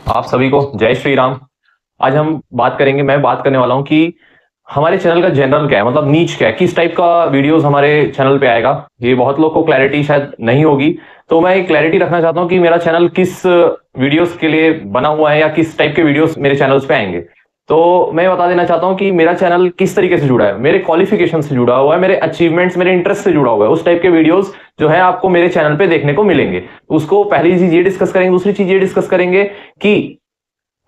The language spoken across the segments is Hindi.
आप सभी को जय श्री राम। आज हम बात करेंगे, मैं बात करने वाला हूं कि हमारे चैनल का जनरल क्या है, मतलब नीच क्या है, किस टाइप का वीडियोस हमारे चैनल पे आएगा। ये बहुत लोग को क्लैरिटी शायद नहीं होगी, तो मैं एक क्लैरिटी रखना चाहता हूं कि मेरा चैनल किस वीडियोस के लिए बना हुआ है या किस टाइप के वीडियोस मेरे चैनल्स पे आएंगे। तो मैं बता देना चाहता हूं कि मेरा चैनल किस तरीके से जुड़ा है, मेरे क्वालिफिकेशन से जुड़ा हुआ है, मेरे अचीवमेंट्स, मेरे इंटरेस्ट से जुड़ा हुआ है। उस टाइप के वीडियोस जो है आपको मेरे चैनल पे देखने को मिलेंगे। उसको पहली चीज ये डिस्कस करेंगे, दूसरी चीज ये डिस्कस करेंगे कि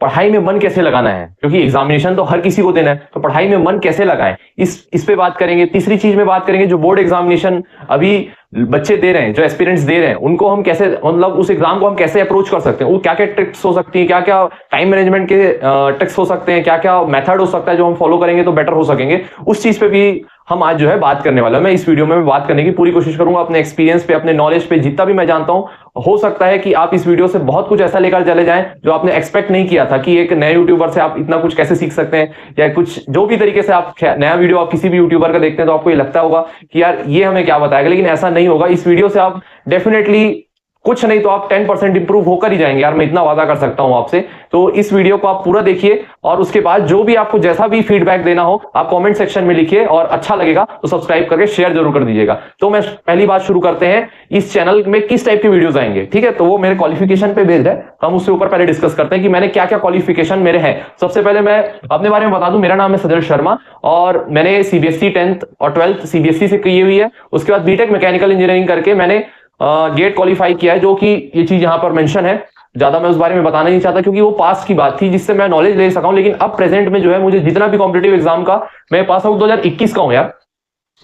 पढ़ाई में मन कैसे लगाना है, क्योंकि एग्जामिनेशन तो हर किसी को देना है, तो पढ़ाई में मन कैसे लगाएं, इस पे बात करेंगे। तीसरी चीज में बात करेंगे, जो बोर्ड एग्जामिनेशन अभी बच्चे दे रहे हैं, जो एस्पिरेंट्स दे रहे हैं, उनको हम कैसे, मतलब उस एग्जाम को हम कैसे अप्रोच कर सकते हैं, वो क्या क्या ट्रिक्स हो सकती है, क्या क्या टाइम मैनेजमेंट के ट्रिक्स हो सकते हैं, क्या क्या मेथड हो सकता है जो हम फॉलो करेंगे तो बेटर हो सकेंगे। उस चीज पे भी हम आज जो है बात करने वाला है। मैं इस वीडियो में बात करने की पूरी कोशिश करूंगा, अपने एक्सपीरियंस पे, अपने नॉलेज पे, जितना भी मैं जानता हूं। हो सकता है कि आप इस वीडियो से बहुत कुछ ऐसा लेकर चले जाएं जो आपने एक्सपेक्ट नहीं किया था, कि एक नए यूट्यूबर से आप इतना कुछ कैसे सीख सकते हैं, या कुछ जो भी तरीके से आप नया वीडियो आप किसी भी यूट्यूबर का देखते हैं तो आपको ये लगता होगा कि यार ये हमें क्या बताएगा, लेकिन ऐसा नहीं होगा। इस वीडियो से आप डेफिनेटली कुछ नहीं तो आप 10% इंप्रूव होकर ही जाएंगे यार, मैं इतना वादा कर सकता हूं आपसे। तो इस वीडियो को आप पूरा देखिए, और उसके बाद जो भी आपको जैसा भी फीडबैक देना हो आप कमेंट सेक्शन में लिखिए, और अच्छा लगेगा तो सब्सक्राइब करके शेयर जरूर कर दीजिएगा। तो मैं पहली बात शुरू करते हैं, इस चैनल में किस टाइप के वीडियोस आएंगे। ठीक है, तो वो मेरे क्वालिफिकेशन पे बेस्ड है, तो हम उससे ऊपर पहले डिस्कस करते हैं कि मैंने क्या क्या क्वालिफिकेशन मेरे हैं। सबसे पहले मैं अपने बारे में बता दूं, मेरा नाम है सजल शर्मा, और मैंने सीबीएसई 10th और 12th सीबीएसई से की हुई है। उसके बाद बीटेक मैकेनिकल इंजीनियरिंग करके मैंने गेट क्वालिफाई किया है, जो कि ये चीज यहां पर मेंशन है। ज्यादा मैं उस बारे में बताना नहीं चाहता, क्योंकि वो पास की बात थी जिससे मैं नॉलेज ले सका हूं। लेकिन अब प्रेजेंट में जो है, मुझे जितना भी कॉम्पिटेटिव एग्जाम का, मैं पास आउट 2021 का हूं यार।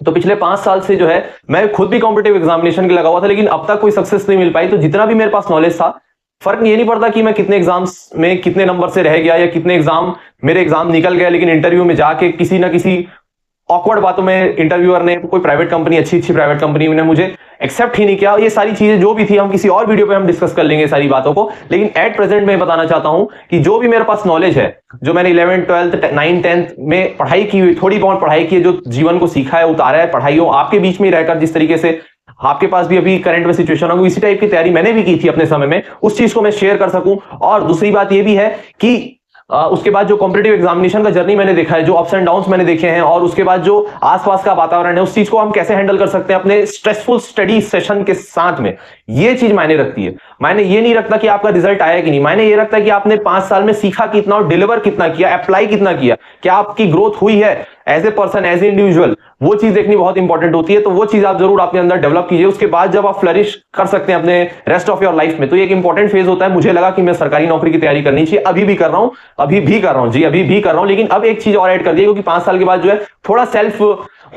तो पिछले 5 साल से जो है मैं खुद भी कॉम्पिटेटिव एग्जामिनेशन के लगा हुआ था, लेकिन अब तक कोई सक्सेस नहीं मिल पाई। तो जितना भी मेरे पास नॉलेज था, फर्क ये नहीं पड़ता कि मैं कितने एग्जाम्स में कितने नंबर से रह गया, या कितने एग्जाम मेरे एग्जाम निकल गया, लेकिन इंटरव्यू में जाके किसी ना किसी ऑकवर्ड बातों में इंटरव्यूअर ने, कोई प्राइवेट कंपनी, अच्छी अच्छी प्राइवेट कंपनी ने मुझे एक्सेप्ट ही नहीं किया। ये सारी चीजें जो भी थी, हम किसी और वीडियो पे हम डिस्कस कर लेंगे सारी बातों को। लेकिन एट प्रेजेंट मैं बताना चाहता हूं कि जो भी मेरे पास नॉलेज है, जो मैंने 11th 12th 9th 10th में पढ़ाई की हुई, थोड़ी बहुत पढ़ाई की है, जो जीवन को सीखा है, उतारा है पढ़ाइयों आपके बीच में रहकर, जिस तरीके से आपके पास भी अभी करंट में सिचुएशन होगी, इसी टाइप की तैयारी मैंने भी की थी अपने समय में, उस चीज को मैं शेयर कर सकूं। और दूसरी बात यह भी है कि उसके बाद जो कॉम्पिटेटिव एग्जामिनेशन का जर्नी मैंने देखा है, जो अप्स एंड डाउन्स मैंने देखे हैं, और उसके बाद जो आसपास का वातावरण है, उस चीज को हम कैसे हैंडल कर सकते हैं अपने स्ट्रेसफुल स्टडी सेशन के साथ में, ये चीज मायने रखती है। मायने ये नहीं रखता कि आपका रिजल्ट आया कि नहीं, मायने ये रखता है कि आपने 5 साल में सीखा कितना और डिलीवर कितना किया, अप्लाई कितना किया, क्या आपकी ग्रोथ हुई है as a person, as a individual. वो चीज देखनी बहुत इंपॉर्टेंट होती है। तो वो चीज आप जरूर अपने अंदर डेवलप कीजिए, उसके बाद जब आप फ्लरिश कर सकते हैं अपने रेस्ट ऑफ योर लाइफ में। तो ये एक इंपॉर्टेंट फेज होता है। मुझे लगा कि मैं सरकारी नौकरी की तैयारी करनी चाहिए, अभी भी कर रहा हूं, अभी भी कर रहा हूं जी, अभी भी कर रहा हूं। लेकिन अब एक चीज और ऐड कर दी, क्योंकि 5 साल के बाद जो है थोड़ा सेल्फ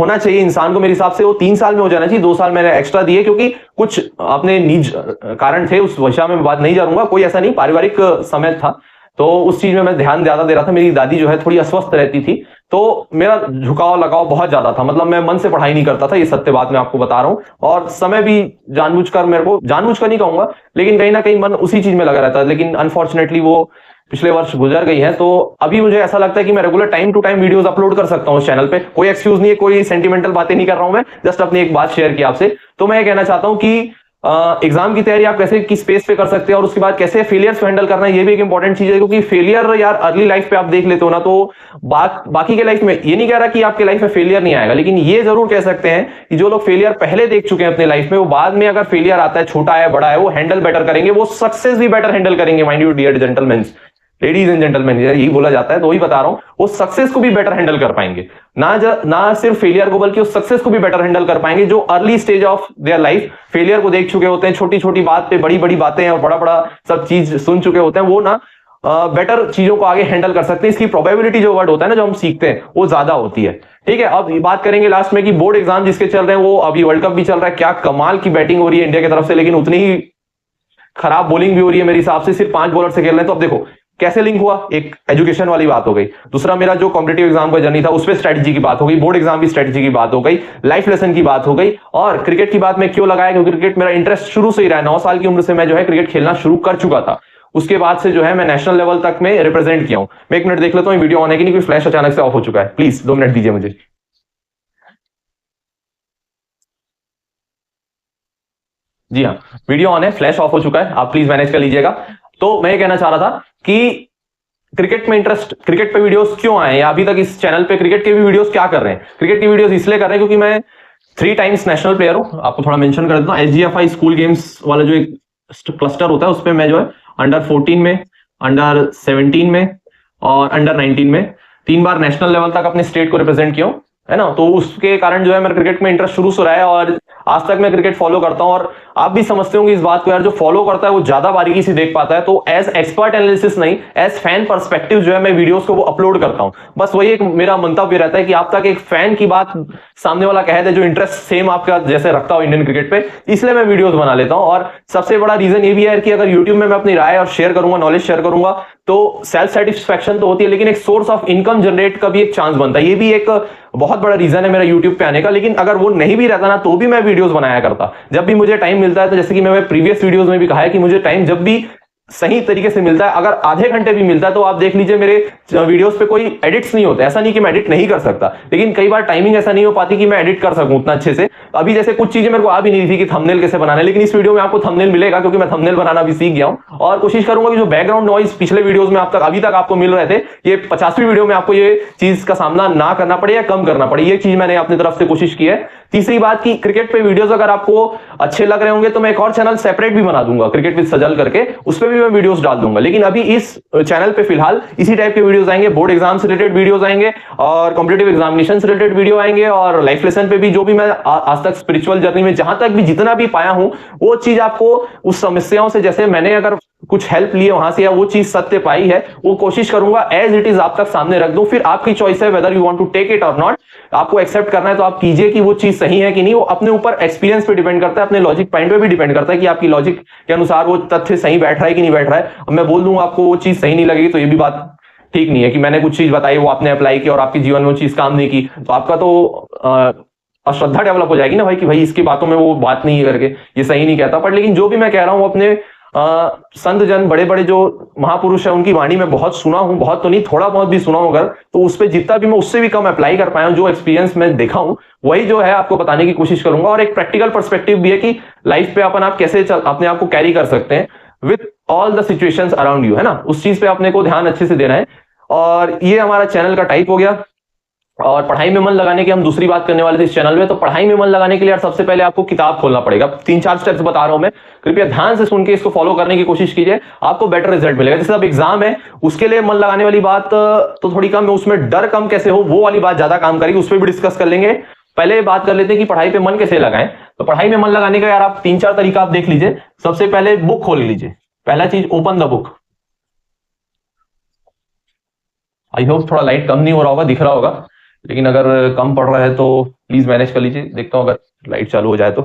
होना चाहिए इंसान को। मेरे हिसाब से वो 3 साल में हो जाना चाहिए, 2 साल मैंने एक्स्ट्रा दिए, क्योंकि कुछ अपने निज कारण थे, उस विषय में बात नहीं करूंगा, कोई ऐसा नहीं, पारिवारिक समय था, तो उस चीज में मैं ध्यान ज्यादा दे रहा था। मेरी दादी जो है थोड़ी अस्वस्थ रहती थी, तो मेरा झुकाव लगाव बहुत ज्यादा था, मतलब मैं मन से पढ़ाई नहीं करता था, ये सत्य बात मैं आपको बता रहा हूं। और समय भी जानबूझकर, मेरे को जानबूझकर नहीं कहूंगा, लेकिन कहीं ना कहीं मन उसी चीज में लगा रहता है। लेकिन अनफॉर्चुनेटली वो पिछले वर्ष गुजर गई है। तो अभी मुझे ऐसा लगता है कि मैं regular time to time videos upload कर सकता हूं इस चैनल पे। कोई एक्सक्यूज नहीं है, कोई सेंटिमेंटल बातें नहीं कर रहा हूं मैं, जस्ट अपनी एक बात शेयर की आपसे। तो मैं ये कहना चाहता हूं कि एग्जाम की तैयारी आप कैसे, किस स्पेस पे कर सकते हैं, और उसके बाद कैसे फेलियर्स को हैंडल करना है, ये भी एक इंपॉर्टेंट चीज है। क्योंकि फेलियर यार अर्ली लाइफ पे आप देख लेते हो ना, तो बाकी के लाइफ में, ये नहीं कह रहा कि आपके लाइफ में फेलियर नहीं आएगा, लेकिन ये जरूर कह सकते हैं कि जो लोग फेलियर पहले देख चुके हैं अपने लाइफ में, वो बाद में अगर फेलियर आता है, छोटा है बड़ा है, वो हैंडल बेटर करेंगे, वो सक्सेस भी बेटर हैंडल करेंगे। Mind you dear gentleman, ladies and gentleman, यही बोला जाता है, तो वही बता रहा हूं, वो सक्सेस को भी बेटर हैंडल कर पाएंगे। ना सिर्फ फेलियर को, बल्कि उस सक्सेस को भी बेटर हैंडल कर पाएंगे, जो early stage of their life failure को देख चुके होते हैं, छोटी छोटी बात पे बड़ी बड़ी बातें और बड़ा बड़ा सब चीज सुन चुके होते हैं, वो ना बेटर चीजों को आगे हैंडल कर सकते हैं। इसकी प्रोबेबिलिटी जो वर्ड होता है ना, जो हम सीखते हैं, वो ज्यादा होती है। ठीक है, अब बात करेंगे लास्ट में कि बोर्ड एग्जाम जिसके चल रहे हैं, वो अभी वर्ल्ड कप भी चल रहा है, क्या कमाल की बैटिंग हो रही है इंडिया की तरफ से, लेकिन उतनी ही खराब बॉलिंग भी हो रही है मेरे हिसाब से। सिर्फ 5 बॉलर से खेल रहे हैं। तो अब देखो कैसे लिंक हुआ, एक एजुकेशन वाली बात हो गई, दूसरा मेरा जो कॉम्पिटेटिव एग्जाम का जर्नी था उस पर स्ट्रेटजी की बात हो गई, बोर्ड एग्जाम की स्ट्रेटजी की बात हो गई, लाइफ लेसन की बात हो गई, और क्रिकेट की बात मैं क्यों लगाया, क्योंकि क्रिकेट मेरा इंटरेस्ट शुरू से ही रहा है। 9 साल की उम्र से मैं जो है क्रिकेट खेलना शुरू कर चुका था। उसके बाद से जो है मैं नेशनल लेवल तक में रिप्रेजेंट किया हूं। मैं 1 मिनट देख लेता हूं वीडियो ऑन है कि नहीं, कोई फ्लैश अचानक से ऑफ हो चुका है, प्लीज 2 मिनट दीजिए मुझे। जी हाँ, वीडियो ऑन है, फ्लैश ऑफ हो चुका है, आप प्लीज मैनेज कर लीजिएगा। तो मैं ये कहना चाह रहा था कि क्रिकेट में इंटरेस्ट, क्रिकेट पे वीडियोस क्यों आए, या अभी तक इस चैनल पे क्रिकेट के भी वीडियोस क्या कर रहे हैं। क्रिकेट की वीडियोस इसलिए कर रहे हैं क्योंकि मैं 3 टाइम्स नेशनल प्लेयर हूं। आपको थोड़ा मेंशन कर देता हूं, SGFI स्कूल गेम्स वाला जो एक क्लस्टर होता है उस पर मैं जो है अंडर 14 में, अंडर 17 में और अंडर 19 में 3 बार नेशनल लेवल तक अपने स्टेट को रिप्रेजेंट किया हूं, है ना। तो उसके कारण जो है मेरा क्रिकेट में इंटरेस्ट शुरू से रहा है और आज तक मैं क्रिकेट फॉलो करता हूं। और आप भी समझते होंगे इस बात को यार, जो फॉलो करता है वो ज्यादा बारीकी से देख पाता है। तो एज एक्सपर्ट एनालिसिस नहीं, एज फैन पर्सपेक्टिव जो है मैं वीडियोस को वो अपलोड करता हूं। बस वही एक मेरा मंतव्य रहता है कि आप तक एक फैन की बात सामने वाला कह दे जो इंटरेस्ट सेम आपका जैसे रखता हो इंडियन क्रिकेट पे, इसलिए मैं वीडियोस बना लेता हूं। और सबसे बड़ा रीजन ये भी है कि अगर यूट्यूब में मैं अपनी राय और शेयर करूंगा, नॉलेज शेयर करूंगा, तो सेल्फ सेटिस्फैक्शन तो होती है, लेकिन एक सोर्स ऑफ इनकम जनरेट का भी एक चांस बनता है। ये भी एक बहुत बड़ा रीजन है मेरा यूट्यूब पे आने का। लेकिन अगर वो नहीं भी रहता ना तो भी मैं वीडियोस बनाया करता जब भी मुझे टाइम मिलता है। तो जैसे कि मैं प्रीवियस वीडियोस में भी कहा है कि मुझे टाइम जब भी सही तरीके से मिलता है, अगर आधे घंटे भी मिलता है तो आप देख लीजिए मेरे वीडियोस पे कोई एडिट्स नहीं होते। ऐसा नहीं कि मैं एडिट नहीं कर सकता, लेकिन कई बार टाइमिंग ऐसा नहीं हो पाती कि मैं एडिट कर सकूं उतना अच्छे से। अभी जैसे कुछ चीजें मेरे को आ भी नहीं थी कि थंबनेल कैसे बनाना है, लेकिन इस वीडियो में आपको थंबनेल मिलेगा क्योंकि मैं थंबनेल बनाना भी सीख गया हूं। और कोशिश करूंगा कि जो बैकग्राउंड नॉइज पिछले वीडियोस में अभी तक आपको मिल रहे थे, ये 50वीं वीडियो में आपको ये चीज का सामना ना करना पड़े या कम करना पड़े। ये चीज मैंने अपनी तरफ से कोशिश की है। तीसरी बात की क्रिकेट पे वीडियोस अगर आपको अच्छे लग रहे होंगे तो मैं एक और चैनल सेपरेट भी बना दूंगा, क्रिकेट विद सजल करके, उस पर भी मैं वीडियोस डाल दूंगा। लेकिन अभी इस चैनल पे फिलहाल इसी टाइप के वीडियोस आएंगे, बोर्ड एग्जाम से रिलेटेड वीडियोस आएंगे और कॉम्पिटिटिव एग्जामिनेशन से रिलेटेड वीडियो आएंगे और लाइफ लेसन पे भी जो भी मैं आज तक स्पिरिचुअल जर्नी में जहां तक भी जितना भी पाया हूं वो चीज आपको उस समस्याओं से, जैसे मैंने अगर कुछ हेल्प लिए वहां से या वो चीज सत्य पाई है, वो कोशिश करूंगा एज इट इज आप तक सामने रख दूं। फिर आपकी चॉइस है whether you want to take it और नॉट। आपको एक्सेप्ट करना है तो आप कीजिए कि वो चीज सही है कि नहीं। वो अपने ऊपर एक्सपीरियंस पे डिपेंड करता है, अपने लॉजिक पॉइंट पे भी डिपेंड करता है कि आपकी लॉजिक के अनुसार वो तथ्य सही बैठ रहा है कि नहीं बैठ रहा है। अब मैं बोल दूंगा आपको वो चीज सही नहीं लगेगी तो ये भी बात ठीक नहीं है कि मैंने कुछ चीज बताई, वो आपने अप्लाई की और आपके जीवन में वो चीज काम नहीं की, तो आपका तो अश्रद्धा डेवलप हो जाएगी ना भाई, कि भाई इसकी बातों में वो बात नहीं करके ये सही नहीं कहता। पर लेकिन जो भी मैं कह रहा हूं अपने संत जन, बड़े बड़े जो महापुरुष है उनकी वाणी में बहुत सुना हूं, बहुत तो नहीं थोड़ा बहुत भी सुना हूं अगर, तो उस पर जितना भी मैं उससे भी कम अप्लाई कर पाया हूं, जो एक्सपीरियंस मैं देखा हूं वही जो है आपको बताने की कोशिश करूंगा। और एक प्रैक्टिकल पर्सपेक्टिव भी है कि लाइफ पे अपन आप कैसे अपने आप को कैरी कर सकते हैं with all the situations around you, है ना। उस चीज पे अपने को ध्यान अच्छे से देना है। और ये हमारा चैनल का टाइप हो गया। और पढ़ाई में मन लगाने की हम दूसरी बात करने वाले थे इस चैनल में। तो पढ़ाई में मन लगाने के लिए सबसे पहले आपको किताब खोलना पड़ेगा। 3-4 स्टेप्स बता रहा हूं मैं, कृपया ध्यान से सुन के इसको फॉलो करने की कोशिश कीजिए, आपको बेटर रिजल्ट मिलेगा। जैसे अब एग्जाम है उसके लिए मन लगाने वाली बात तो थोड़ी कम है, उसमें डर कम कैसे हो वो वाली बात ज्यादा काम करेगी, उस पर भी डिस्कस कर लेंगे। पहले बात कर लेते हैं कि पढ़ाई पे मन कैसे लगाएं। तो पढ़ाई में मन लगाने का यार आप 3-4 तरीका आप देख लीजिए। सबसे पहले बुक खोल लीजिए। पहला चीज, open the book. I hope थोड़ा लाइट कम नहीं हो रहा होगा, दिख रहा होगा, लेकिन अगर कम पड़ रहा है तो प्लीज मैनेज कर लीजिए। देखता हूं अगर लाइट चालू हो जाए तो।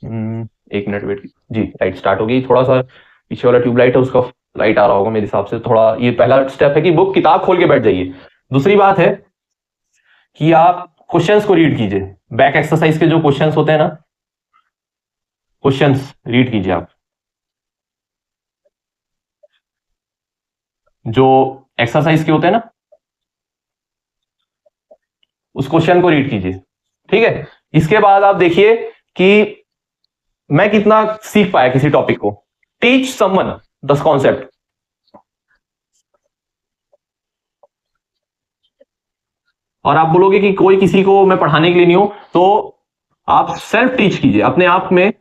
1 मिनट वेट जी, लाइट स्टार्ट हो गई। थोड़ा सा पीछे वाला ट्यूबलाइट है उसका लाइट आ रहा होगा मेरे हिसाब से। थोड़ा ये पहला स्टेप है कि बुक, किताब खोल के बैठ जाइए। दूसरी बात है कि आप क्वेश्चंस को रीड कीजिए। बैक एक्सरसाइज के जो क्वेश्चंस होते हैं ना, क्वेश्चंस रीड कीजिए आप। जो एक्सरसाइज के होते हैं ना, उस क्वेश्चन को रीड कीजिए, ठीक है। इसके बाद आप देखिए कि मैं कितना सीख पाया किसी टॉपिक को। Teach someone the concept. और आप बोलोगे कि कोई किसी को मैं पढ़ाने के लिए नहीं हूं, तो आप सेल्फ टीच कीजिए, अपने आप में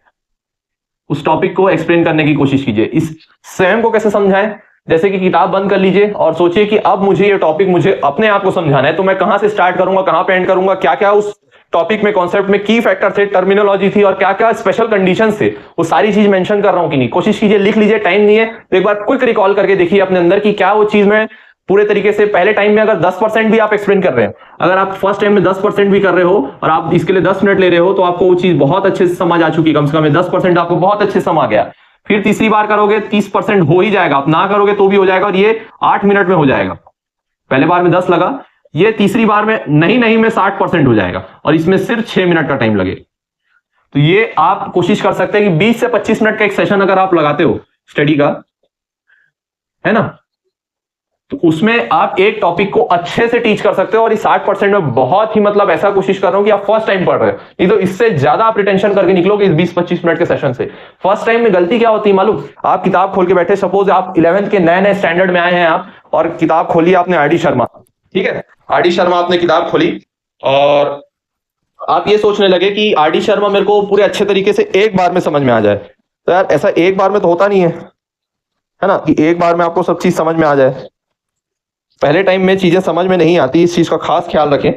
उस टॉपिक को एक्सप्लेन करने की कोशिश कीजिए। इस स्वयं को कैसे समझाएं, जैसे कि किताब बंद कर लीजिए और सोचिए कि अब मुझे ये टॉपिक मुझे अपने आप को समझाना है, तो मैं कहां से स्टार्ट करूंगा, कहां पे एंड करूंगा, क्या क्या उस टॉपिक में कॉन्सेप्ट में की फैक्टर थे, टर्मिनोलॉजी थी और क्या क्या स्पेशल कंडीशंस थे, वो सारी चीज मेंशन कर रहा हूं कि नहीं। कोशिश कीजिए, लिख लीजिए, टाइम नहीं है तो एक बार क्विक रिकॉल करके देखिए अपने अंदर कि क्या वो चीज में पूरे तरीके से पहले टाइम में अगर 10% भी आप एक्सप्लेन कर रहे हैं, अगर आप फर्स्ट टाइम में 10% भी कर रहे हो और आप इसके लिए 10 मिनट ले रहे हो, तो आपको वो चीज बहुत अच्छे से समझ आ चुकी, कम से कम 10% आपको बहुत अच्छे से समझ आ गया। फिर तीसरी बार करोगे 30% हो ही जाएगा, आप ना करोगे तो भी हो जाएगा और ये 8 मिनट में हो जाएगा। पहले बार में 10 लगा, ये तीसरी बार में नहीं में 60% हो जाएगा और इसमें सिर्फ 6 मिनट का टाइम लगे। तो ये आप कोशिश कर सकते हैं कि 20 से 25 मिनट का एक सेशन अगर आप लगाते हो स्टडी का, है ना, तो उसमें आप एक टॉपिक को अच्छे से टीच कर सकते हो, और इस 60% में बहुत ही मतलब ऐसा कोशिश कर रहा हूं कि आप फर्स्ट टाइम पढ़ रहे हो, नहीं तो इससे ज्यादा आप रिटेंशन करके निकलोगे इस 20-25 मिनट के सेशन से। फर्स्ट टाइम में गलती क्या होती है मालूम? आप किताब खोल के बैठे, सपोज आप 11th के नए नए स्टैंडर्ड में आए हैं आप, और किताब खोली आपने आर डी शर्मा, ठीक है, आर डी शर्मा आपने किताब खोली, और आप ये सोचने लगे कि आर डी शर्मा मेरे को पूरे अच्छे तरीके से एक बार में समझ में आ जाए। तो यार ऐसा एक बार में तो होता नहीं है ना, कि एक बार में आपको सब चीज समझ में आ जाए। पहले टाइम में चीजें समझ में नहीं आती, इस चीज का खास ख्याल रखें।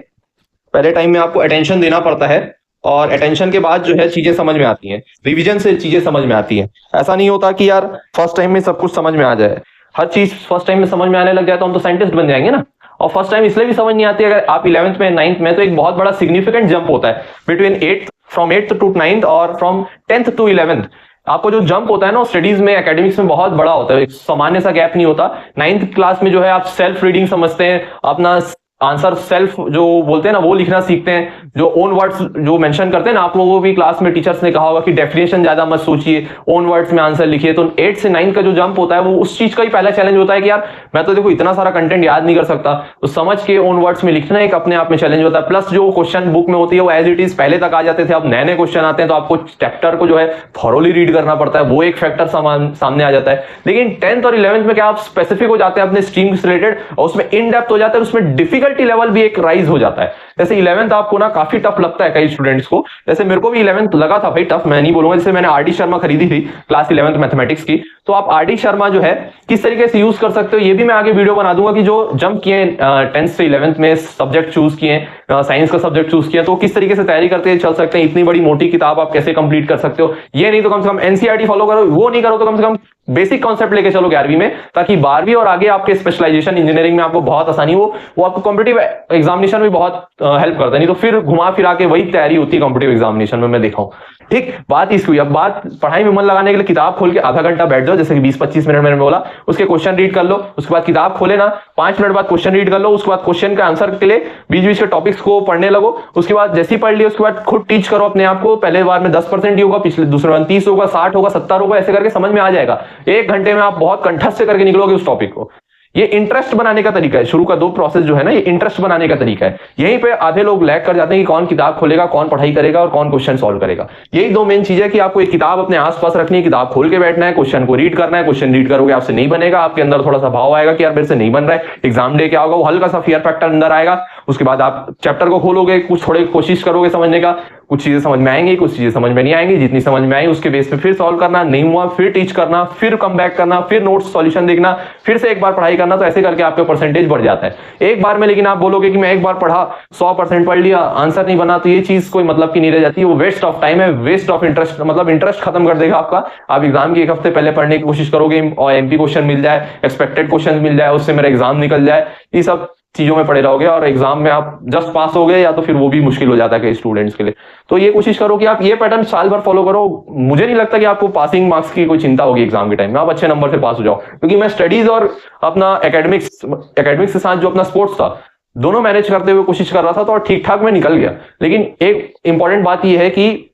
पहले टाइम में आपको अटेंशन देना पड़ता है, और अटेंशन के बाद जो है चीजें समझ में आती हैं, रिवीजन से चीजें समझ में आती हैं। ऐसा नहीं होता कि यार फर्स्ट टाइम में सब कुछ समझ में आ जाए। हर चीज फर्स्ट टाइम में समझ में आने लग जाए तो हम तो साइंटिस्ट बन जाएंगे ना। और फर्स्ट टाइम इसलिए भी समझ नहीं आती, अगर आप 11th में 9th में, तो एक बहुत बड़ा सिग्निफिकेंट जंप होता है between 8th, from 8th to 9th और फ्रॉम 10th टू 11th। आपको जो जंप होता है ना स्टडीज में, एकेडमिक्स में बहुत बड़ा होता है, एक सामान्य सा गैप नहीं होता। 9th क्लास में जो है आप सेल्फ रीडिंग समझते हैं, अपना आंसर सेल्फ जो बोलते हैं ना वो लिखना सीखते हैं, जो ओन वर्ड्स जो मेंशन करते हैं ना, आप लोगों को भी क्लास में टीचर्स ने कहा होगा कि डेफिनेशन ज्यादा मत सोचिए, ओन वर्ड्स में आंसर लिखिए। तो 8 से 9 का जो जंप होता है वो उस चीज का ही पहला चैलेंज होता है कि यार मैं तो देखो इतना सारा कंटेंट याद नहीं कर सकता, तो समझ के ओन वर्ड्स में लिखना एक अपने आप में चैलेंज होता है। प्लस जो क्वेश्चन बुक में होती है वो एज इट इज पहले तक आ जाते थे, अब नए नए क्वेश्चन आते हैं तो आपको चैप्टर को जो है थॉरोली रीड करना पड़ता है, वो एक फैक्टर सामने आ जाता है। लेकिन 10th और 11th में क्या आप स्पेसिफिक हो जाते हैं अपने स्ट्रीम से रिलेटेड, और उसमें इन डेप्थ हो जाता है, उसमें डिफिकल्टी लेवल भी एक राइज हो जाता है। जैसे 11th आपको ना काफी टफ लगता है कई स्टूडेंट्स को, जैसे मेरे को भी 11th लगा था भाई टफ, मैं नहीं बोलूंगा। जैसे मैंने आर डी शर्मा खरीदी थी क्लास 11th मैथमेटिक्स की, तो आप आर डी शर्मा जो है किस तरीके से यूज कर सकते हो ये भी मैं आगे वीडियो बना दूंगा, कि जो जंप किए 10th से 11th में सब्जेक्ट चूज किए, साइंस का सब्जेक्ट चूज किया, तो किस तरीके से तैयारी करते चल सकते हैं, इतनी बड़ी मोटी किताब आप कैसे कंप्लीट कर सकते हो। ये नहीं तो कम से कम एनसीईआरटी फॉलो करो, वो नहीं करो तो कम से कम बेसिक कॉन्सेप्ट लेके चलो 11वीं में, ताकि 12वीं और आगे आपके स्पेशलाइजेशन इंजीनियरिंग में आपको बहुत आसानी हो। वो आपको कॉम्पिटिटिव एग्जामिनेशन में बहुत हेल्प करता है, नहीं तो फिर घुमा फिरा के वही तैयारी होती है कॉम्पिटिटिव एग्जामिनेशन में, मैं देखा हूं। ठीक, बात इसकी हुई। अब बात पढ़ाई में मन लगाने के लिए किताब खोल के आधा घंटा बैठ जाओ, जैसे कि 20-25 मिनट मैंने बोला, उसके क्वेश्चन रीड कर लो, उसके बाद किताब खोले ना 5 मिनट बाद क्वेश्चन रीड कर लो, उसके बाद क्वेश्चन का आंसर के लिए बीच बीच के टॉपिक्स को पढ़ने लगो। उसके बाद जैसे ही पढ़ लिया उसके बाद खुद टीच करो अपने आप को। पहले बार में 10% ही होगा, पिछले दूसरे बार 30 होगा, 60 होगा, 70 होगा, ऐसे करके समझ में आ जाएगा। 1 घंटे में आप बहुत कंठस्थ से करके निकलोगे उस टॉपिक को। ये इंटरेस्ट बनाने का तरीका है, शुरू का 2 प्रोसेस जो है ना, ये इंटरेस्ट बनाने का तरीका है। यहीं पे आधे लोग लैग कर जाते हैं कि कौन किताब खोलेगा, कौन पढ़ाई करेगा और कौन क्वेश्चन सॉल्व करेगा। यही 2 मेन चीज है कि आपको एक किताब अपने आसपास रखनी है, किताब खोल के बैठना है, क्वेश्चन को रीड करना है। क्वेश्चन रीड करोगे आपसे नहीं बनेगा, आपके अंदर थोड़ा सा भाव आएगा कि यार मेरे से नहीं बन रहा है, एग्जाम डे क्या होगा, वो हल्का सा फियर फैक्टर अंदर आएगा। उसके बाद आप चैप्टर को खोलोगे, कुछ थोड़ी कोशिश करोगे समझने का, कुछ चीजें समझ में आएंगी, कुछ चीजें समझ में नहीं आएंगी। जितनी समझ में आई उसके बेस पे फिर सॉल्व करना, नहीं हुआ फिर टीच करना, फिर कम बैक करना, फिर नोट्स सॉल्यूशन देखना, फिर से एक बार पढ़ाई करना। तो ऐसे करके आपका परसेंटेज बढ़ जाता है एक बार में। लेकिन आप बोलोगे कि मैं एक बार पढ़ा 100% पढ़ लिया, आंसर नहीं बना, तो ये चीज कोई मतलब की नहीं रह जाती है। वो वेस्ट ऑफ टाइम है, वेस्ट ऑफ इंटरेस्ट, मतलब इंटरेस्ट खत्म कर देगा आपका। आप एग्जाम की 1 हफ्ते पहले पढ़ने की कोशिश करोगे और एमपी क्वेश्चन मिल जाए, एक्सपेक्टेड क्वेश्चन मिल जाए, उससे मेरा एग्जाम निकल जाए, ये सब चीजों में पड़े रहोगे और एग्जाम में आप जस्ट पास हो गए, या तो फिर वो भी मुश्किल हो जाता है कई स्टूडेंट्स के लिए। तो ये कोशिश करो कि आप ये पैटर्न साल भर फॉलो करो। मुझे नहीं लगता कि आपको पासिंग मार्क्स की कोई चिंता होगी एग्जाम के टाइम में, आप अच्छे नंबर से पास हो जाओ। क्योंकि मैं स्टडीज और अपना एकेडमिक्स के साथ जो अपना स्पोर्ट्स था, दोनों मैनेज करते हुए कोशिश कर रहा था, तो और ठीक ठाक में निकल गया। लेकिन एक इंपॉर्टेंट बात यह है कि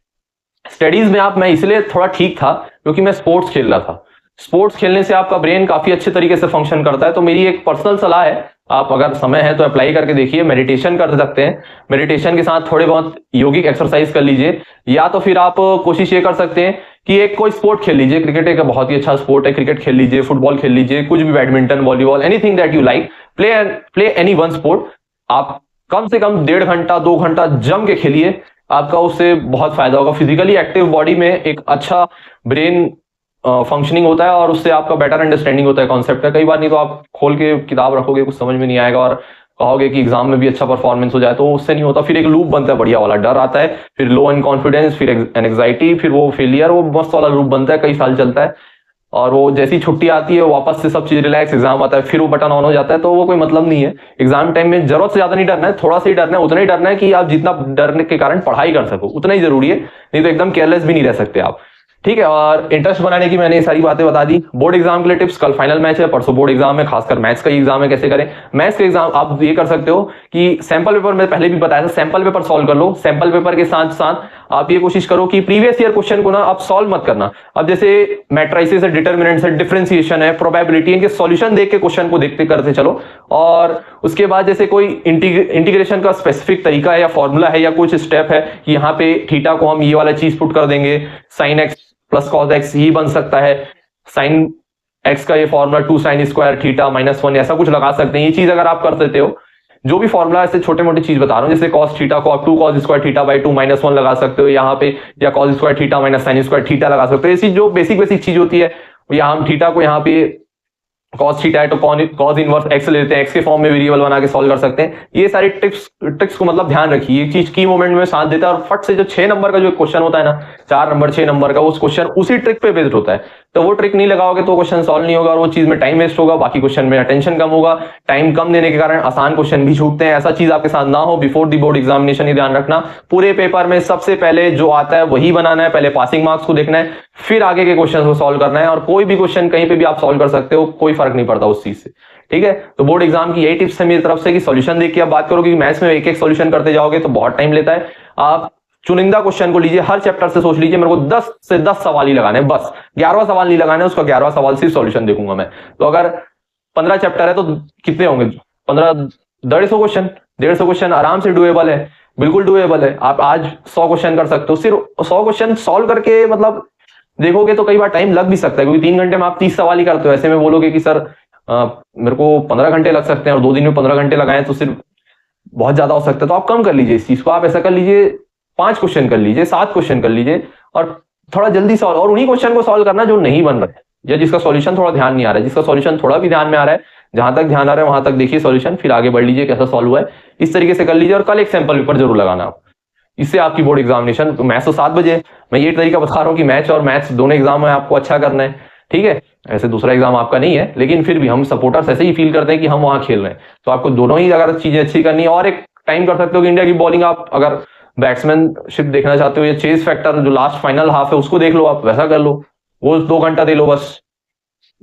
स्टडीज में मैं इसलिए थोड़ा ठीक था क्योंकि मैं स्पोर्ट्स खेल रहा था। स्पोर्ट्स खेलने से आपका ब्रेन काफी अच्छे तरीके से फंक्शन करता है। तो मेरी एक पर्सनल सलाह है, आप अगर समय है तो अप्लाई करके देखिए। मेडिटेशन कर सकते हैं, मेडिटेशन के साथ थोड़े बहुत योगिक एक्सरसाइज कर लीजिए, या तो फिर आप कोशिश ये कर सकते हैं कि एक कोई स्पोर्ट खेल लीजिए। क्रिकेट एक बहुत ही अच्छा स्पोर्ट है, क्रिकेट खेल लीजिए, फुटबॉल खेल लीजिए, कुछ भी, badminton, volleyball, anything that you like, play any one sport. आप कम से कम 1.5 घंटा 2 घंटा जम के खेलिए, आपका उससे बहुत फायदा होगा। फिजिकली एक्टिव बॉडी में एक अच्छा ब्रेन फंक्शनिंग होता है और उससे आपका बेटर अंडरस्टैंडिंग होता है कॉन्सेप्ट का। कई बार नहीं तो आप खोल के किताब रखोगे, कुछ समझ में नहीं आएगा और कहोगे कि एग्जाम में भी अच्छा परफॉर्मेंस हो जाए, तो उससे नहीं होता। फिर एक लूप बनता है बढ़िया वाला, डर आता है, फिर लो इन कॉन्फिडेंस, फिर एंग्जाइटी, फिर वो फेलियर, वो मस्त वाला लूप बनता है, कई साल चलता है। और वो जैसी छुट्टी आती है वापस से सब चीज रिलैक्स, एग्जाम आता है फिर वो बटन ऑन हो जाता है। तो वो कोई मतलब नहीं है। एग्जाम टाइम में जरूरत से ज्यादा नहीं डरना है, थोड़ा सा ही डरना है। उतना ही डरना है कि आप जितना डरने के कारण पढ़ाई कर सको, उतना ही जरूरी है, नहीं तो एकदम केयरलेस भी नहीं रह सकते आप। ठीक है। और इंटरेस्ट बनाने की मैंने ये सारी बातें बता दी। बोर्ड एग्जाम के लिए टिप्स, कल फाइनल मैच है, परसों बोर्ड एग्जाम है, खासकर मैथ्स का एग्जाम है, कैसे करें। मैथ्स का एग्जाम आप ये कर सकते हो कि सैंपल पेपर में पहले भी बताया था, सैंपल पेपर सॉल्व कर लो। सैंपल पेपर के साथ साथ आप ये कोशिश करो कि प्रीवियस ईयर क्वेश्चन को ना आप सॉल्व मत करना। अब जैसे मैट्रिसेस है, डिटरमिनेंट्स है, डिफरेंशिएशन है, प्रोबेबिलिटी, इनके सॉल्यूशन देख के क्वेश्चन को देखते करते चलो। और उसके बाद जैसे कोई इंटीग्रेशन का स्पेसिफिक तरीका है या फॉर्मूला है या कुछ स्टेप है कि यहाँ पे थीटा को हम ये वाला चीज पुट कर देंगे, sine X plus cos X ही बन सकता है, साइन एक्स का ये फॉर्मूला 2 साइन स्क्वायर थीटा -1 ऐसा कुछ लगा सकते हैं। ये चीज अगर आप कर देते हो, जो भी फॉर्मूला ऐसे छोटे मोटे चीज बता रहा हूं, जैसे कॉस थीटा को आप 2 कॉस स्क्वायर थीटा बाई 2 -1 लगा सकते हो यहाँ पे, या cos square theta minus sine square theta लगा सकते हो। ऐसी जो बेसिक चीज होती है, या हम थीटा को यहाँ पे कॉस थीटा है तो कॉस इनवर्स एक्स लेते हैं, एक्स के फॉर्म में वेरिएबल बना के सॉल्व कर सकते हैं। ये सारी ट्रिक्स को मतलब ध्यान रखिए, ये चीज की मोमेंट में साथ देता है। और फट से जो 6 नंबर का जो क्वेश्चन होता है ना, 4 नंबर 6 नंबर का, उस क्वेश्चन उसी ट्रिक पे बेस्ड होता है, तो वो ट्रिक नहीं लगाओगे तो क्वेश्चन सॉल्व नहीं होगा और वो चीज में टाइम वेस्ट होगा, बाकी क्वेश्चन में अटेंशन कम होगा। टाइम कम देने के कारण आसान क्वेश्चन भी छूटते हैं। ऐसा चीज आपके साथ ना हो बिफोर दी बोर्ड एग्जामिनेशन, ये ध्यान रखना। पूरे पेपर में सबसे पहले जो आता है वही बनाना है, पहले पासिंग मार्क्स को देखना है, फिर आगे के क्वेश्चन को सॉल्व करना है। और कोई भी क्वेश्चन कहीं पे भी आप सॉल्व कर सकते हो, कोई फर्क नहीं पड़ता उस चीज से। ठीक है, तो बोर्ड एग्जाम की यही टिप्स है मेरी तरफ से कि सॉल्यूशन देखिए। आप बात करोगे कि मैथ्स में एक एक सॉल्यूशन करते जाओगे तो बहुत टाइम लेता है। आप चुनिंदा क्वेश्चन को लीजिए, हर चैप्टर से सोच लीजिए मेरे को 10 से 10 सवाल ही लगाने, बस 11वां सवाल नहीं लगाना है, उसका 11वां सवाल सिर्फ सॉल्यूशन देखूंगा मैं। तो अगर 15 चैप्टर है तो कितने होंगे, 15 150 क्वेश्चन, 150 क्वेश्चन आराम से डुएबल है, बिल्कुल डुएबल है। आप आज 100 क्वेश्चन कर सकते हो, सिर्फ 100 क्वेश्चन सॉल्व करके मतलब देखोगे तो कई बार टाइम लग भी सकता है, क्योंकि 3 घंटे में आप 30 सवाल ही करते हो। ऐसे में बोलोगे कि सर मेरे को 15 घंटे लग सकते हैं और 2 दिन में 15 घंटे लगाए तो सिर्फ बहुत ज्यादा हो सकता है, तो आप कम कर लीजिए इस चीज को। आप ऐसा कर लीजिए 5 क्वेश्चन कर लीजिए, 7 क्वेश्चन कर लीजिए और थोड़ा जल्दी सॉल्व, और उन्हीं क्वेश्चन को सॉल्व करना जो नहीं बन रहे या जिसका सॉल्यूशन थोड़ा ध्यान नहीं आ रहा है। जिसका सॉल्यूशन थोड़ा भी ध्यान में आ रहा है, जहां तक ध्यान आ रहा है वहां तक देखिए सॉल्यूशन, फिर आगे बढ़ लीजिए कैसा सॉल्व हुआ है, इस तरीके से कर लीजिए। और कल एक सैंपल पेपर जरूर लगाना आप, इससे आपकी बोर्ड एग्जामिनेशन, मैथ्स तो 7 बजे, मैं ये तरीका बता रहा हूँ कि मैथ्स और मैथ्स दोनों एग्जाम में आपको अच्छा करना है। ठीक है, ऐसे दूसरा एग्जाम आपका नहीं है, लेकिन फिर भी हम सपोर्टर्स ऐसे ही फील करते हैं कि हम वहां खेल रहे हैं, तो आपको दोनों ही अगर चीजें अच्छी करनी है। और एक टाइम कर सकते हो कि इंडिया की बॉलिंग, आप अगर बैट्समैनशिप देखना चाहते हो या चेस फैक्टर जो लास्ट फाइनल हाफ है उसको देख लो, आप वैसा कर लो, वो 2 घंटा दे लो बस,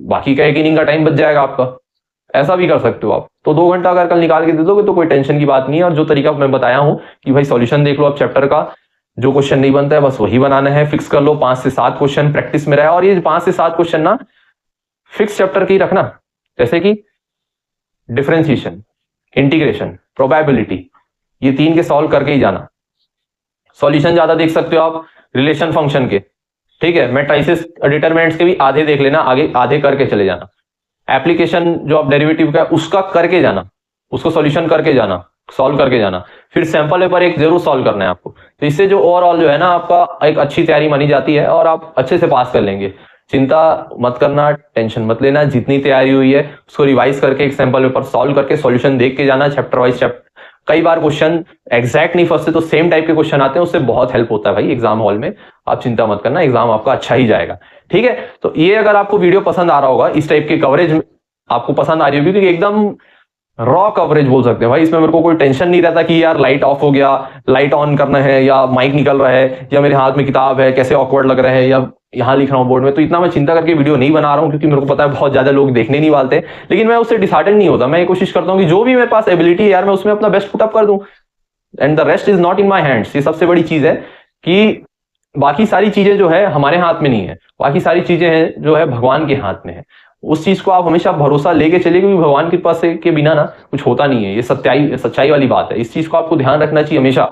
बाकी का एक इनिंग का टाइम बच जाएगा आपका। ऐसा भी कर सकते हो आप, तो 2 घंटा अगर कल निकाल के दे दोगे तो कोई टेंशन की बात नहीं है। और जो तरीका मैं बताया हूं कि भाई सॉल्यूशन देख लो आप चैप्टर का, जो क्वेश्चन नहीं बनता है बस वही बनाना है, फिक्स कर लो। 5 से 7 क्वेश्चन प्रैक्टिस में रहे, और ये 5 से 7 क्वेश्चन ना फिक्स चैप्टर के ही रखना, जैसे कि डिफरेंशिएशन, इंटीग्रेशन, प्रोबेबिलिटी, ये 3 के सॉल्व करके ही जाना। सॉल्यूशन ज्यादा देख सकते हो आप रिलेशन फंक्शन के, ठीक है, मैट्रिसेस डिटरमिनेंट्स के भी आधे देख लेना, आगे आधे करके चले जाना। एप्लीकेशन जो आप डेरिवेटिव का उसका करके जाना, उसको सॉल्यूशन करके जाना, सॉल्व करके जाना। फिर सैंपल पेपर एक जरूर सॉल्व करना है आपको, तो इससे जो ओवरऑल जो है ना आपका एक अच्छी तैयारी मानी जाती है और आप अच्छे से पास कर लेंगे। चिंता मत करना, टेंशन मत लेना, जितनी तैयारी हुई है उसको रिवाइज करके एक सैंपल पेपर सॉल्व करके सॉल्यूशन देख के जाना, चैप्टर वाइज चैप्टर। कई बार क्वेश्चन एग्जैक्ट नहीं फंसते तो सेम टाइप के क्वेश्चन आते हैं, उससे बहुत हेल्प होता है भाई एग्जाम हॉल में। आप चिंता मत करना, एग्जाम आपका अच्छा ही जाएगा। ठीक है, तो ये अगर आपको वीडियो पसंद आ रहा होगा, इस टाइप की कवरेज आपको पसंद आ रही होगी, क्योंकि एकदम रॉ कवरेज बोल सकते हैं भाई, इसमें मेरे को कोई टेंशन नहीं रहता कि यार लाइट ऑफ हो गया, लाइट ऑन करना है, या माइक निकल रहा है, या मेरे हाथ में किताब है कैसे ऑकवर्ड लग रहा है, या यहाँ लिख रहा हूँ बोर्ड में। तो इतना मैं चिंता करके वीडियो नहीं बना रहा हूँ, क्योंकि मेरे को पता है बहुत ज्यादा लोग देखने नहीं वालते, लेकिन मैं उससे डिसहार्टेंड नहीं होता। मैं ये कोशिश करता हूँ कि जो भी मेरे पास एबिलिटी है यार, मैं उसमें अपना बेस्ट पुटअप कर दूं, and the rest is not in my hands. ये सबसे बड़ी चीज है कि बाकी सारी चीजें जो है हमारे हाथ में नहीं है, बाकी सारी चीजें हैं जो है भगवान के हाथ में है। उस चीज को आप हमेशा भरोसा लेके चलिए, क्योंकि भगवान की कृपा से के बिना ना कुछ होता नहीं है। ये सच्चाई वाली बात है, इस चीज को आपको ध्यान रखना चाहिए हमेशा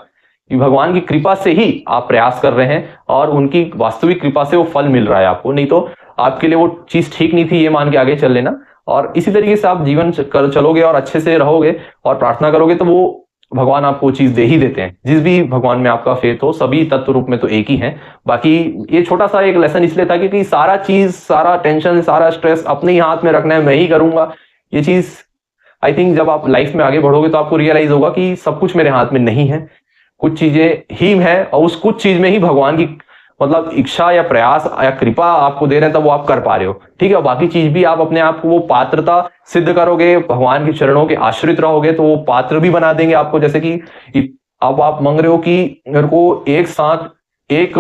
कि भगवान की कृपा से ही आप प्रयास कर रहे हैं और उनकी वास्तविक कृपा से वो फल मिल रहा है आपको, नहीं तो आपके लिए वो चीज ठीक नहीं थी, ये मान के आगे चल लेना। और इसी तरीके से आप जीवन कर चलोगे और अच्छे से रहोगे और प्रार्थना करोगे तो वो भगवान आपको चीज दे ही देते हैं। जिस भी भगवान में आपका फेथ हो, सभी तत्व रूप में तो एक ही हैं। बाकी ये छोटा सा एक लेसन इसलिए था क्योंकि सारा चीज, सारा टेंशन, सारा स्ट्रेस अपने ही हाथ में रखना है, मैं ही करूंगा, ये चीज आई थिंक जब आप लाइफ में आगे बढ़ोगे तो आपको रियलाइज होगा कि सब कुछ मेरे हाथ में नहीं है, कुछ चीजें ही है, और उस कुछ चीज में ही भगवान की मतलब इच्छा या प्रयास या कृपा आपको दे रहे हैं, तब वो आप कर पा रहे हो। ठीक है, बाकी चीज भी आप अपने आप को वो पात्रता सिद्ध करोगे, भगवान के चरणों के आश्रित रहोगे तो वो पात्र भी बना देंगे आपको। जैसे कि अब आप मांग रहे हो कि मेरे को एक साथ एक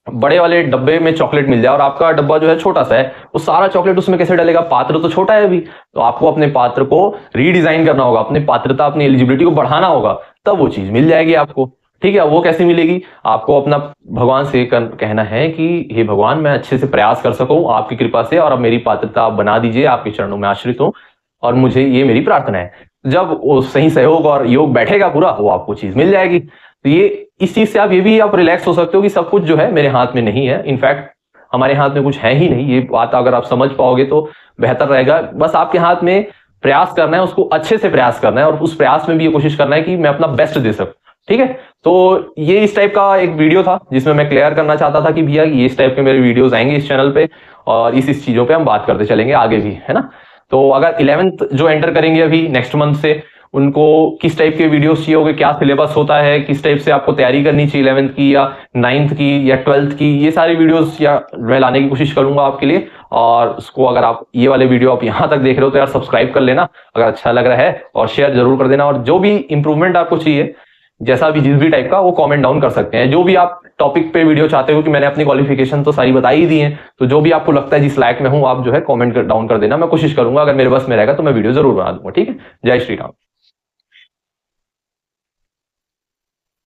बड़े वाले डब्बे में चॉकलेट मिल जाए और आपका डब्बा जो है छोटा सा है, वो सारा चॉकलेट उसमें कैसे डलेगा? पात्र तो छोटा है अभी, तो आपको अपने पात्र को रीडिजाइन करना होगा, अपनी पात्रता, अपनी एलिजिबिलिटी को बढ़ाना होगा, तब वो चीज मिल जाएगी आपको। ठीक है, वो कैसे मिलेगी? आपको अपना भगवान से कहना है कि हे भगवान, मैं अच्छे से प्रयास कर सकूं आपकी कृपा से, और अब मेरी पात्रता आप बना दीजिए, आपके चरणों में आश्रित हूं, और मुझे ये मेरी प्रार्थना है। जब वो सही सहयोग और योग बैठेगा पूरा, वो आपको चीज मिल जाएगी। तो ये इस चीज से आप ये भी आप रिलैक्स हो सकते हो कि सब कुछ जो है मेरे हाथ में नहीं है, इनफैक्ट हमारे हाथ में कुछ है ही नहीं। ये बात अगर आप समझ पाओगे तो बेहतर रहेगा। बस आपके हाथ में प्रयास करना है, उसको अच्छे से प्रयास करना है, और उस प्रयास में भी ये कोशिश करना है कि मैं अपना बेस्ट दे सकूं। ठीक है, तो ये इस टाइप का एक वीडियो था जिसमें मैं क्लियर करना चाहता था कि भैया ये इस टाइप के मेरे वीडियोस आएंगे इस चैनल पे, और इस चीजों पे हम बात करते चलेंगे आगे भी, है ना। तो अगर 11th जो एंटर करेंगे अभी नेक्स्ट मंथ से, उनको किस टाइप के वीडियोस चाहिए होंगे, क्या सिलेबस होता है, किस टाइप से आपको तैयारी करनी चाहिए 11th की या 9th की या 12th की, ये सारी वीडियोस या मैं लाने की कोशिश करूंगा आपके लिए। और उसको अगर आप ये वाले वीडियो आप यहाँ तक देख रहे हो तो यार सब्सक्राइब कर लेना अगर अच्छा लग रहा है, और शेयर जरूर कर देना। और जो भी इंप्रूवमेंट आपको चाहिए, जैसा भी जिस भी टाइप का, वो कमेंट डाउन कर सकते हैं। जो भी आप टॉपिक पे वीडियो चाहते हो, कि मैंने अपनी क्वालिफिकेशन तो सारी बता ही दी है, तो जो भी आपको लगता है जिस लायक में हूं, आप जो है कमेंट डाउन कर देना। मैं कोशिश करूंगा, अगर मेरे बस में रहेगा तो मैं वीडियो जरूर बना दूंगा। ठीक है, जय श्री राम।